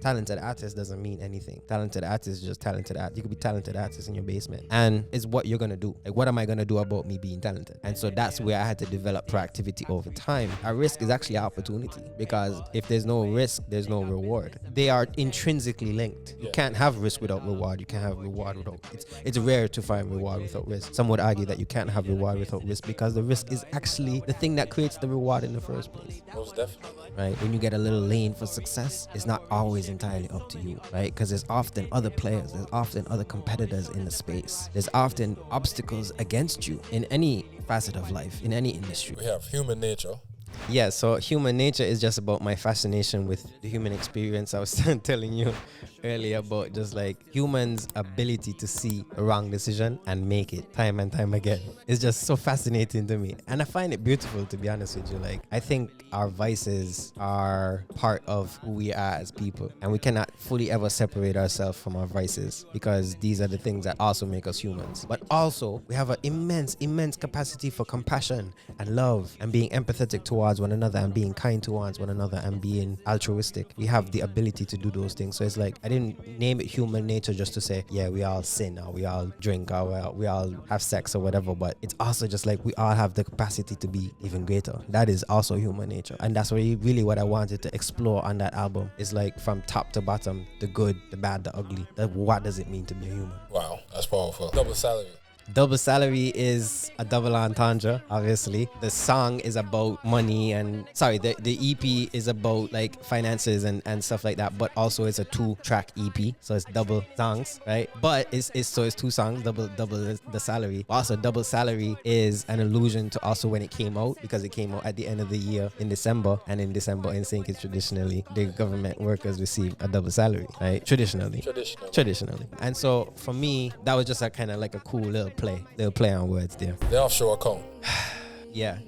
talented artist doesn't mean anything. Talented artist is just talented art. You could be talented artist in your basement, and it's what you're gonna do. Like, what am I gonna do about me being talented? And so that's where I had to develop proactivity over time. A risk is actually an opportunity, because if there's no risk, there's no reward. They are intrinsically linked. You can't have risk without reward. You can't have reward without. It's rare to find reward without risk. Some would argue that you can't have reward without risk, because the risk is actually the thing that creates the reward in the first place. Most definitely. Right? When you get a little lane for success, it's not always entirely up to you, right? Because there's often other players, there's often other competitors in the space. There's often obstacles against you in any facet of life, in any industry. We have human nature. Yeah, so human nature is just about my fascination with the human experience. I was telling you earlier about just like humans' ability to see a wrong decision and make it time and time again. It's just so fascinating to me. And I find it beautiful, to be honest with you. Like, I think our vices are part of who we are as people. And we cannot fully ever separate ourselves from our vices, because these are the things that also make us humans. But also, we have an immense capacity for compassion and love and being empathetic towards one another and being kind towards one another and being altruistic. We have the ability to do those things. So it's like, I didn't name it human nature just to say, yeah, we all sin or we all drink or we all have sex or whatever, but it's also just like we all have the capacity to be even greater. That is also human nature. And that's really what I wanted to explore on that album. It's like from top to bottom, the good, the bad, the ugly. What does it mean to be a human? Wow, that's powerful. Double salary. Double Salary is a double entendre, obviously. The song is about money and, the EP is about like finances and stuff like that, but also it's a 2-track EP, so it's double songs, right? But it's 2 songs, double the salary. Also, Double Salary is an allusion to also when it came out, because it came out at the end of the year in December, and in December in sync is traditionally the government workers receive a double salary, right? Traditionally. And so for me, that was just a kind of like a cool little play on words there. The Offshore account. Yeah.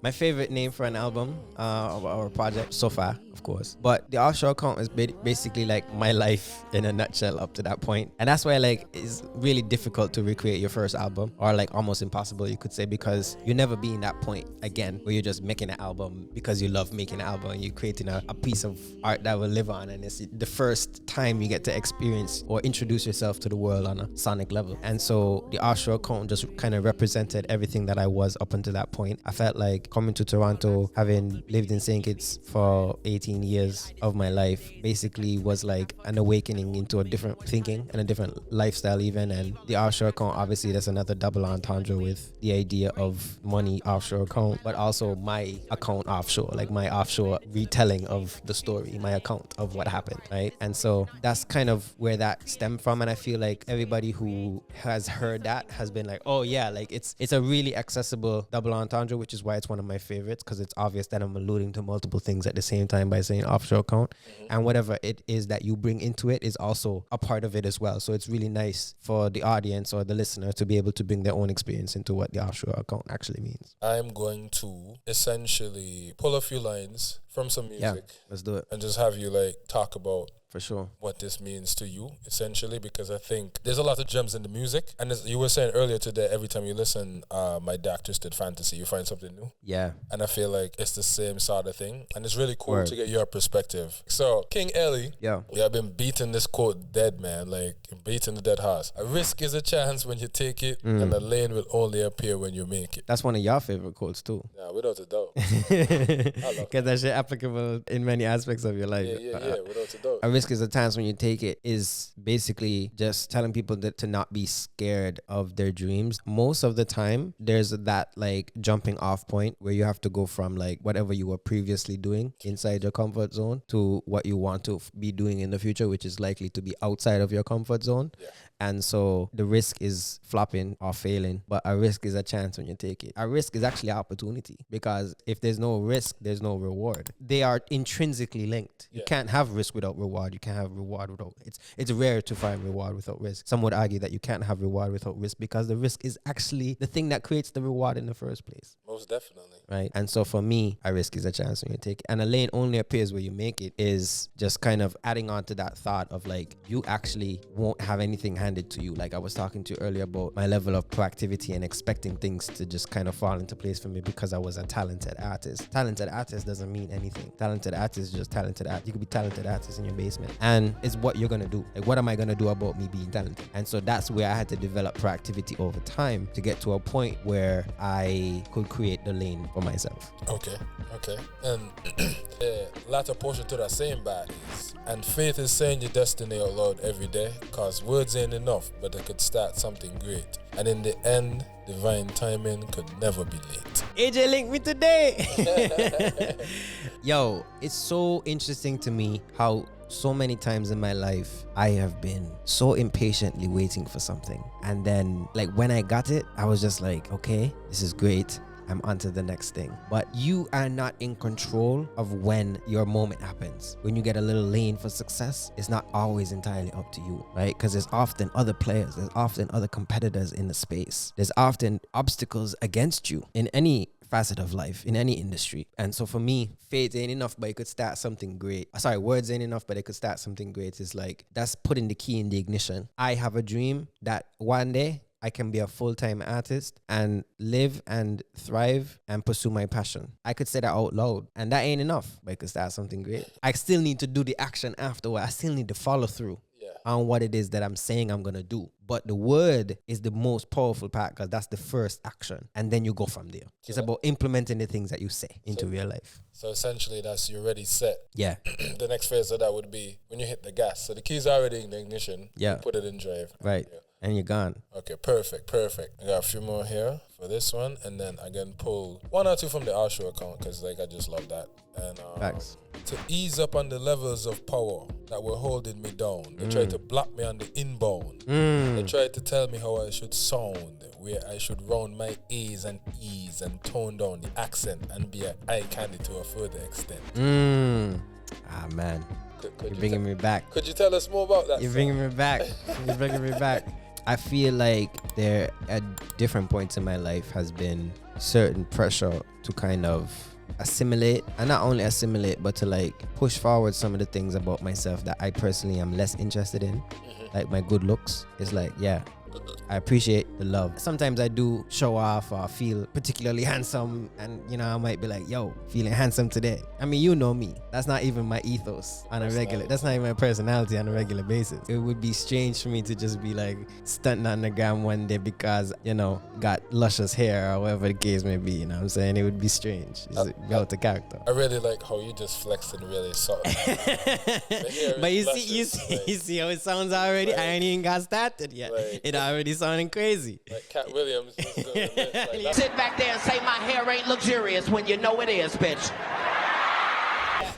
My favorite name for an album or a project so far, of course. But the Offshore account is basically like my life in a nutshell up to that point. And that's why like it's really difficult to recreate your first album, or like almost impossible, you could say, because you never be in that point again where you're just making an album because you love making an album and you're creating a piece of art that will live on, and it's the first time you get to experience or introduce yourself to the world on a sonic level. And so the Offshore account just kind of represented everything that I was up until that point. I felt like coming to Toronto, having lived in St. Kitts for 18 years of my life, basically was like an awakening into a different thinking and a different lifestyle even. And the Offshore account, obviously that's another double entendre with the idea of money offshore account, but also my account offshore, like my offshore retelling of the story, my account of what happened, right? And so that's kind of where that stemmed from. And I feel like everybody who has heard that has been like, oh yeah, like it's a really accessible double entendre, which is why it's one of my favorites, because it's obvious that I'm alluding to multiple things at the same time by saying offshore account. And whatever it is that you bring into it is also a part of it as well. So it's really nice for the audience or the listener to be able to bring their own experience into what the offshore account actually means. I'm going to essentially pull a few lines from some music. Yeah, let's do it. And just have you like talk about for sure what this means to you, essentially, because I think there's a lot of gems in the music. And as you were saying earlier today, every time you listen, my Dark Twisted Fantasy, you find something new. Yeah. And I feel like it's the same sort of thing. And it's really cool to get your perspective. So, King Ellie, we have been beating this quote dead, man, like beating the dead horse. A risk is a chance when you take it, and a lane will only appear when you make it. That's one of your favorite quotes too. Yeah, without a doubt. Because that shit applicable in many aspects of your life. Yeah, without a doubt. A risk is a chance when you take it is basically just telling people that to not be scared of their dreams. Most of the time, there's that like jumping off point where you have to go from like whatever you were previously doing inside your comfort zone to what you want to be doing in the future, which is likely to be outside of your comfort zone. Yeah. And so the risk is flopping or failing, but a risk is a chance when you take it. A risk is actually an opportunity, because if there's no risk, there's no reward. They are intrinsically linked. You can't have risk without reward. You can't have reward without... It's rare to find reward without risk. Some would argue that you can't have reward without risk, because the risk is actually the thing that creates the reward in the first place. Most definitely. Right? And so for me, a risk is a chance when you take it. And a lane only appears where you make it is just kind of adding on to that thought of like, you actually won't have anything handed handed to you. Like I was talking to you earlier about my level of proactivity and expecting things to just kind of fall into place for me because I was a talented artist. Talented artist doesn't mean anything. Talented artist is just talented artist. You could be talented artist in your basement, and it's what you're gonna do. Like, what am I gonna do about me being talented? And so that's where I had to develop proactivity over time to get to a point where I could create the lane for myself. Okay. And the latter portion to that same bar is, and faith is saying your destiny out loud every day, cause words ain't enough, but they could start something great. And in the end, divine timing could never be late. AJ linked me today. Yo, it's so interesting to me how so many times in my life I have been so impatiently waiting for something, and then like when I got it, I was just like, okay, this is great, I'm on to the next thing. But you are not in control of when your moment happens. When you get a little lane for success, it's not always entirely up to you, right? Because there's often other players, there's often other competitors in the space, there's often obstacles against you in any facet of life, in any industry. And so for me, faith ain't enough, but it could start something great. Sorry, words ain't enough, but it could start something great. It's like, that's putting the key in the ignition. I have a dream that one day I can be a full-time artist and live and thrive and pursue my passion. I could say that out loud, and that ain't enough, but it could start something great. I still need to do the action afterward. I still need to follow through on what it is that I'm saying I'm going to do. But the word is the most powerful part, because that's the first action. And then you go from there. So it's about implementing the things that you say into real life. So essentially, that's you're already set. Yeah. The next phase of that would be when you hit the gas. So the key's already in the ignition. Yeah. You put it in drive. Right. Yeah. And you're gone. Okay, perfect. I got a few more here for this one, and then I can pull one or two from the Offshore account, because like I just love that. And Thanks. To ease up on the levels of power that were holding me down, they tried to block me on the inbound. They tried to tell me how I should sound, where I should round my A's and E's and tone down the accent and be an eye candy to a further extent. Ah, man. You're bringing me back. Could you tell us more about that? You're bringing me back. You're bringing me back. I feel like there at different points in my life has been certain pressure to kind of assimilate, and not only assimilate, but to like push forward some of the things about myself that I personally am less interested in, like my good looks. It's like, yeah, I appreciate the love. Sometimes I do show off or feel particularly handsome, and you know, I might be like, yo, feeling handsome today. I mean, you know me. That's not even my ethos on a regular. That's not even my personality on a regular basis. It would be strange for me to just be like stunting on the gram one day because, you know, got luscious hair or whatever the case may be. You know what I'm saying? It would be strange. It's about the character. I really like how you just flexing really subtle. But you see how it sounds already? Like, I ain't even got started yet. Like, it already sounding crazy. Like Cat Williams. Like, sit back there and say my hair ain't luxurious when you know it is, bitch.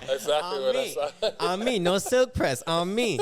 Exactly what I saw. On me, no silk press. On me,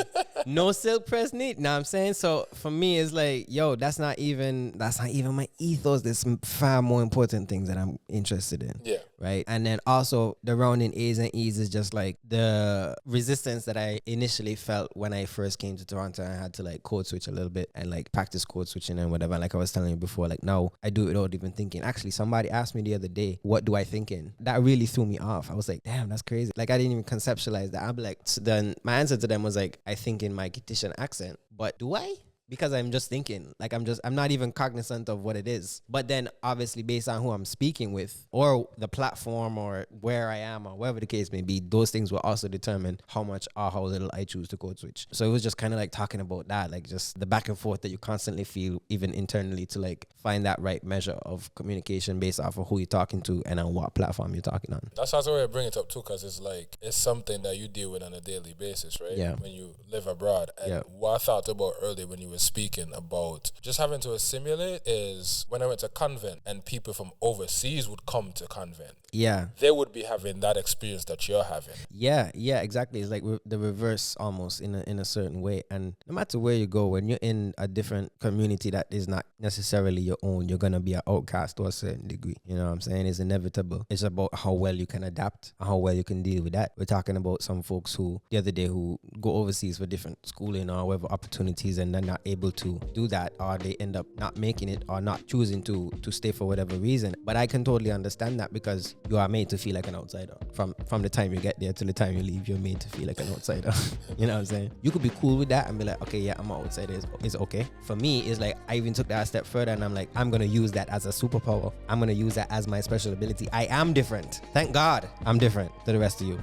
no silk press need. Know what I'm saying? So for me, it's like, yo, that's not even my ethos. There's some far more important things that I'm interested in. Yeah. Right. And then also the rounding A's and E's is just like the resistance that I initially felt when I first came to Toronto. I had to like code switch a little bit and like practice code switching and whatever. Like I was telling you before, like now I do it without even thinking. Actually, somebody asked me the other day, what do I think in? That really threw me off. I was like, damn, that's crazy. Like I didn't even conceptualize that. I'm like, so then my answer to them was like, I think in my Kittitian accent, but do I? Because I'm just thinking, like I'm not even cognizant of what it is. But then obviously based on who I'm speaking with or the platform or where I am or whatever the case may be, those things will also determine how much or how little I choose to code switch. So it was just kind of like talking about that, like just the back and forth that you constantly feel even internally to like find that right measure of communication based off of who you're talking to and on what platform you're talking on. That's also why I bring it up too, because it's like, it's something that you deal with on a daily basis, right? Yeah. When you live abroad. And what I thought about earlier when you were speaking about just having to assimilate is when I went to convent and people from overseas would come to convent. Yeah. They would be having that experience that you're having. Yeah, exactly. It's like the reverse almost in a certain way. And no matter where you go, when you're in a different community that is not necessarily your own, you're going to be an outcast to a certain degree. You know what I'm saying? It's inevitable. It's about how well you can adapt and how well you can deal with that. We're talking about some folks who, the other day, who go overseas for different schooling or whatever opportunities and they're not able to do that, or they end up not making it or not choosing to stay for whatever reason. But I can totally understand that because you are made to feel like an outsider. From the time you get there to the time you leave, you're made to feel like an outsider. You know what I'm saying? You could be cool with that and be like, okay, yeah, I'm an outsider. It's okay. For me, it's like I even took that a step further and I'm like, I'm going to use that as a superpower. I'm going to use that as my special ability. I am different. Thank God I'm different to the rest of you.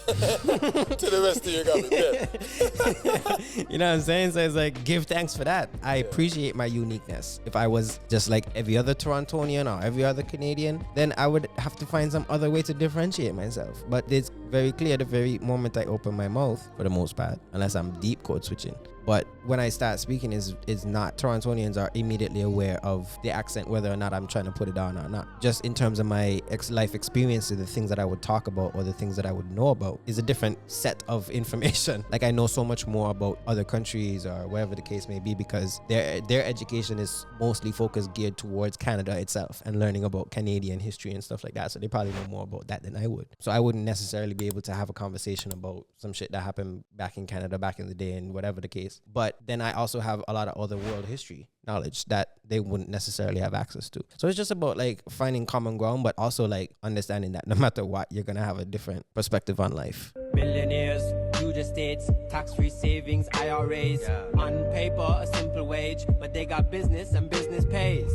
To the rest of you got me dead. You know what I'm saying? So it's like, give thanks for that. I appreciate my uniqueness. If I was just like every other Torontonian or every other Canadian, then I would have to find some other way to differentiate myself. But it's very clear the very moment I open my mouth, for the most part, unless I'm deep code switching. But when I start speaking, is not Torontonians are immediately aware of the accent, whether or not I'm trying to put it on or not. Just in terms of my life experiences, the things that I would talk about or the things that I would know about is a different set of information. Like I know so much more about other countries or wherever the case may be because their education is mostly focused geared towards Canada itself and learning about Canadian history and stuff like that. So they probably know more about that than I would. So I wouldn't necessarily be able to have a conversation about some shit that happened back in Canada back in the day and whatever the case. But then I also have a lot of other world history knowledge that they wouldn't necessarily have access to. So it's just about like finding common ground, but also like understanding that no matter what, you're going to have a different perspective on life. Millionaires, Juda states, tax-free savings, IRAs. On paper, a simple wage, but they got business and business pays.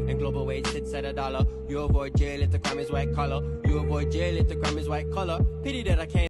And global wage sits at $1. You avoid jail if the crime is white collar. You avoid jail if the crime is white collar. Pity that I can't